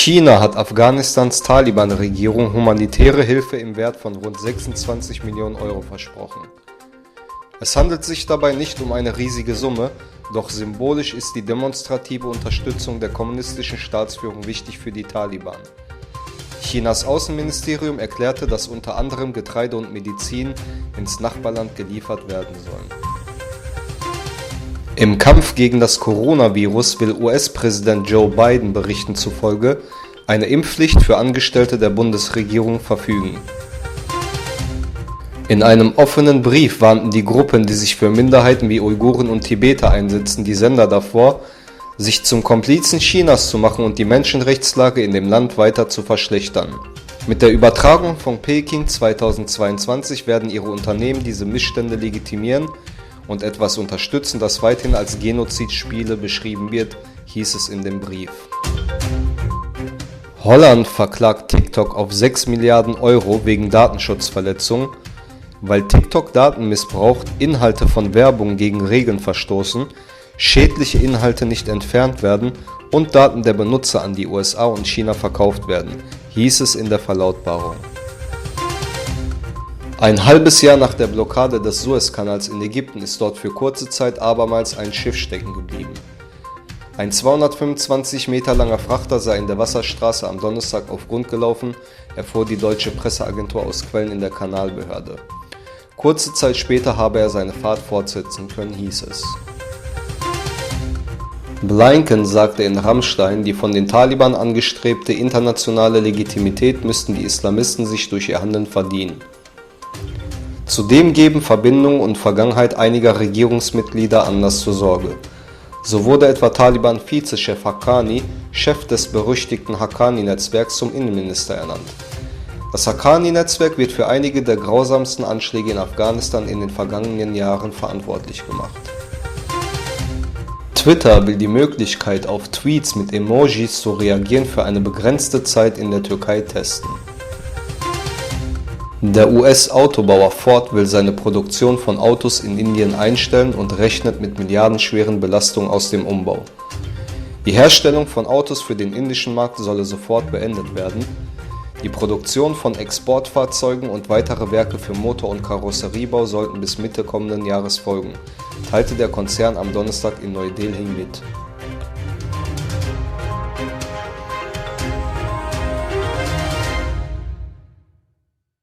China hat Afghanistans Taliban-Regierung humanitäre Hilfe im Wert von rund 26 Millionen Euro versprochen. Es handelt sich dabei nicht um eine riesige Summe, doch symbolisch ist die demonstrative Unterstützung der kommunistischen Staatsführung wichtig für die Taliban. Chinas Außenministerium erklärte, dass unter anderem Getreide und Medizin ins Nachbarland geliefert werden sollen. Im Kampf gegen das Coronavirus will US-Präsident Joe Biden Berichten zufolge eine Impfpflicht für Angestellte der Bundesregierung verfügen. In einem offenen Brief warnten die Gruppen, die sich für Minderheiten wie Uiguren und Tibeter einsetzen, die Sender davor, sich zum Komplizen Chinas zu machen und die Menschenrechtslage in dem Land weiter zu verschlechtern. Mit der Übertragung von Peking 2022 werden ihre Unternehmen diese Missstände legitimieren und etwas unterstützen, das weithin als Genozidspiele beschrieben wird, hieß es in dem Brief. Holland verklagt TikTok auf 6 Milliarden Euro wegen Datenschutzverletzungen, weil TikTok Daten missbraucht, Inhalte von Werbung gegen Regeln verstoßen, schädliche Inhalte nicht entfernt werden und Daten der Benutzer an die USA und China verkauft werden, hieß es in der Verlautbarung. Ein halbes Jahr nach der Blockade des Suezkanals in Ägypten ist dort für kurze Zeit abermals ein Schiff stecken geblieben. Ein 225 Meter langer Frachter sei in der Wasserstraße am Donnerstag auf Grund gelaufen, erfuhr die deutsche Presseagentur aus Quellen in der Kanalbehörde. Kurze Zeit später habe er seine Fahrt fortsetzen können, hieß es. Blinken sagte in Rammstein, die von den Taliban angestrebte internationale Legitimität müssten die Islamisten sich durch ihr Handeln verdienen. Zudem geben Verbindungen und Vergangenheit einiger Regierungsmitglieder Anlass zur Sorge. So wurde etwa Taliban-Vizechef Haqqani, Chef des berüchtigten Haqqani-Netzwerks, zum Innenminister ernannt. Das Haqqani-Netzwerk wird für einige der grausamsten Anschläge in Afghanistan in den vergangenen Jahren verantwortlich gemacht. Twitter will die Möglichkeit, auf Tweets mit Emojis zu reagieren, für eine begrenzte Zeit in der Türkei testen. Der US-Autobauer Ford will seine Produktion von Autos in Indien einstellen und rechnet mit milliardenschweren Belastungen aus dem Umbau. Die Herstellung von Autos für den indischen Markt solle sofort beendet werden. Die Produktion von Exportfahrzeugen und weitere Werke für Motor- und Karosseriebau sollten bis Mitte kommenden Jahres folgen, teilte der Konzern am Donnerstag in Neu-Delhi mit.